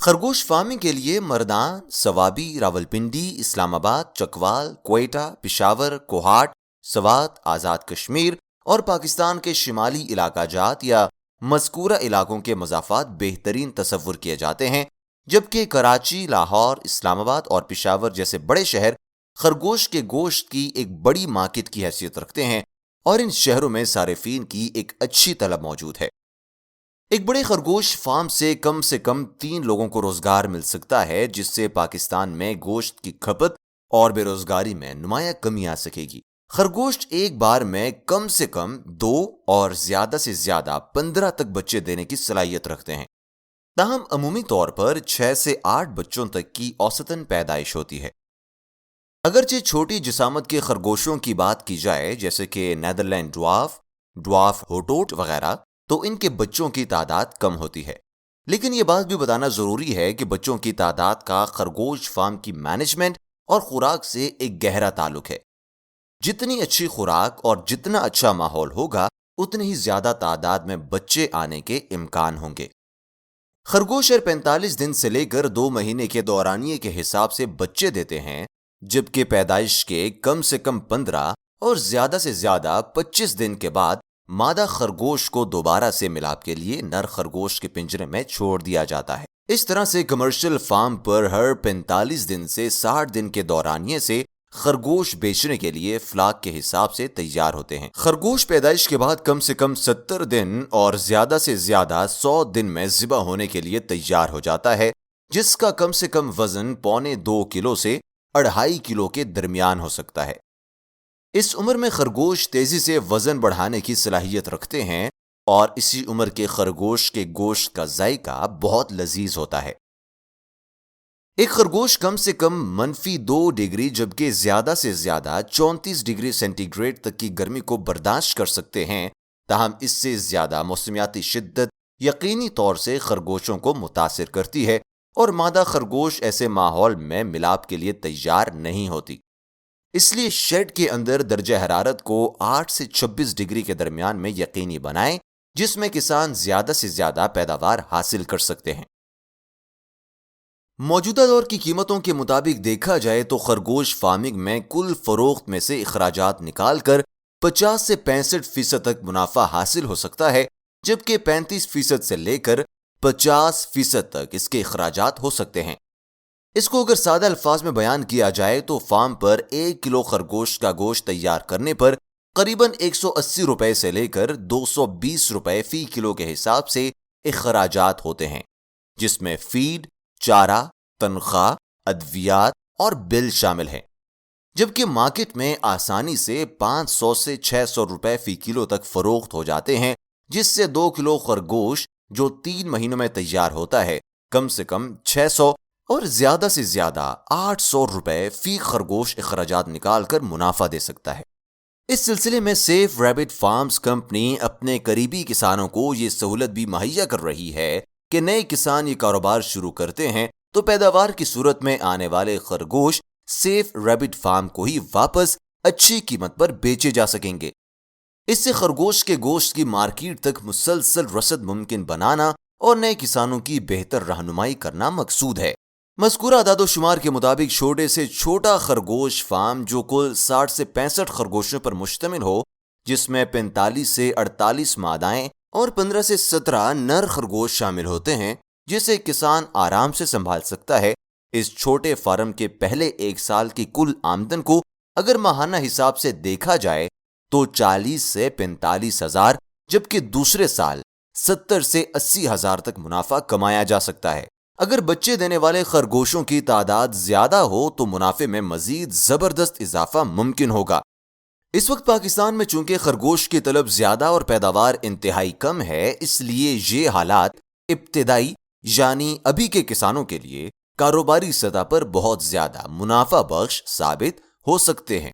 خرگوش فارمنگ کے لیے مردان، سوابی، راولپنڈی، اسلام آباد، چکوال، کوئٹہ، پشاور، کوہاٹ، سوات، آزاد کشمیر اور پاکستان کے شمالی علاقہ جات یا مذکورہ علاقوں کے مضافات بہترین تصور کیے جاتے ہیں، جبکہ کراچی، لاہور، اسلام آباد اور پشاور جیسے بڑے شہر خرگوش کے گوشت کی ایک بڑی مارکیٹ کی حیثیت رکھتے ہیں اور ان شہروں میں صارفین کی ایک اچھی طلب موجود ہے۔ ایک بڑے خرگوش فارم سے کم 3 لوگوں کو روزگار مل سکتا ہے، جس سے پاکستان میں گوشت کی کھپت اور بے روزگاری میں نمایاں کمی آ سکے گی۔ خرگوش ایک بار میں کم سے کم 2 اور زیادہ سے زیادہ 15 تک بچے دینے کی صلاحیت رکھتے ہیں، تاہم عمومی طور پر 6 سے 8 بچوں تک کی اوسطاً پیدائش ہوتی ہے۔ اگرچہ چھوٹی جسامت کے خرگوشوں کی بات کی جائے، جیسے کہ نیدرلینڈ ڈوارف ہوٹوٹ وغیرہ، تو ان کے بچوں کی تعداد کم ہوتی ہے، لیکن یہ بات بھی بتانا ضروری ہے کہ بچوں کی تعداد کا خرگوش فارم کی مینجمنٹ اور خوراک سے ایک گہرا تعلق ہے۔ جتنی اچھی خوراک اور جتنا اچھا ماحول ہوگا، اتنی ہی زیادہ تعداد میں بچے آنے کے امکان ہوں گے۔ خرگوش 45 دن سے لے کر 2 مہینے کے دورانیے کے حساب سے بچے دیتے ہیں، جبکہ پیدائش کے کم سے کم 15 اور زیادہ سے زیادہ 25 دن کے بعد مادہ خرگوش کو دوبارہ سے ملاپ کے لیے نر خرگوش کے پنجرے میں چھوڑ دیا جاتا ہے۔ اس طرح سے کمرشل فارم پر ہر 45 دن سے 60 دن کے دورانیے سے خرگوش بیچنے کے لیے فلاک کے حساب سے تیار ہوتے ہیں۔ خرگوش پیدائش کے بعد کم سے کم 70 دن اور زیادہ سے زیادہ 100 دن میں ذبح ہونے کے لیے تیار ہو جاتا ہے، جس کا کم سے کم وزن 1.25 کلو سے 2.5 کلو کے درمیان ہو سکتا ہے۔ اس عمر میں خرگوش تیزی سے وزن بڑھانے کی صلاحیت رکھتے ہیں اور اسی عمر کے خرگوش کے گوشت کا ذائقہ بہت لذیذ ہوتا ہے۔ ایک خرگوش کم سے کم -2 ڈگری جبکہ زیادہ سے زیادہ 34 ڈگری سینٹی گریڈ تک کی گرمی کو برداشت کر سکتے ہیں، تاہم اس سے زیادہ موسمیاتی شدت یقینی طور سے خرگوشوں کو متاثر کرتی ہے اور مادہ خرگوش ایسے ماحول میں ملاپ کے لیے تیار نہیں ہوتی۔ اس لیے شیڈ کے اندر درجہ حرارت کو 8 سے 26 ڈگری کے درمیان میں یقینی بنائیں، جس میں کسان زیادہ سے زیادہ پیداوار حاصل کر سکتے ہیں۔ موجودہ دور کی قیمتوں کے مطابق دیکھا جائے تو خرگوش فارمنگ میں کل فروخت میں سے اخراجات نکال کر 50 سے 65% تک منافع حاصل ہو سکتا ہے، جبکہ 35% سے لے کر 50% تک اس کے اخراجات ہو سکتے ہیں۔ اس کو اگر سادہ الفاظ میں بیان کیا جائے تو فارم پر 1 کلو خرگوش کا گوشت تیار کرنے پر قریباً 180 روپے سے لے کر 220 روپے فی کلو کے حساب سے اخراجات ہوتے ہیں، جس میں فیڈ، چارہ، تنخواہ، ادویات اور بل شامل ہیں، جبکہ مارکیٹ میں آسانی سے 500 سے 600 روپے فی کلو تک فروخت ہو جاتے ہیں، جس سے 2 کلو خرگوش جو 3 مہینوں میں تیار ہوتا ہے، کم سے کم 600 اور زیادہ سے زیادہ 800 روپے فی خرگوش اخراجات نکال کر منافع دے سکتا ہے۔ اس سلسلے میں سیف ریبٹ فارمز کمپنی اپنے قریبی کسانوں کو یہ سہولت بھی مہیا کر رہی ہے کہ نئے کسان یہ کاروبار شروع کرتے ہیں تو پیداوار کی صورت میں آنے والے خرگوش سیف ریبٹ فارم کو ہی واپس اچھی قیمت پر بیچے جا سکیں گے۔ اس سے خرگوش کے گوشت کی مارکیٹ تک مسلسل رسد ممکن بنانا اور نئے کسانوں کی بہتر رہنمائی کرنا مقصود ہے۔ مذکورہ اعداد و شمار کے مطابق چھوٹے سے چھوٹا خرگوش فارم جو کل 60 سے 65 خرگوشوں پر مشتمل ہو، جس میں 45 سے 48 مادائیں اور 15 سے 17 نر خرگوش شامل ہوتے ہیں، جسے کسان آرام سے سنبھال سکتا ہے، اس چھوٹے فارم کے پہلے 1 سال کی کل آمدن کو اگر ماہانہ حساب سے دیکھا جائے تو 40 سے 45 ہزار، جبکہ دوسرے سال 70 سے 80 ہزار تک منافع کمایا جا سکتا ہے۔ اگر بچے دینے والے خرگوشوں کی تعداد زیادہ ہو تو منافع میں مزید زبردست اضافہ ممکن ہوگا۔ اس وقت پاکستان میں چونکہ خرگوش کی طلب زیادہ اور پیداوار انتہائی کم ہے، اس لیے یہ حالات ابتدائی یعنی ابھی کے کسانوں کے لیے کاروباری سطح پر بہت زیادہ منافع بخش ثابت ہو سکتے ہیں۔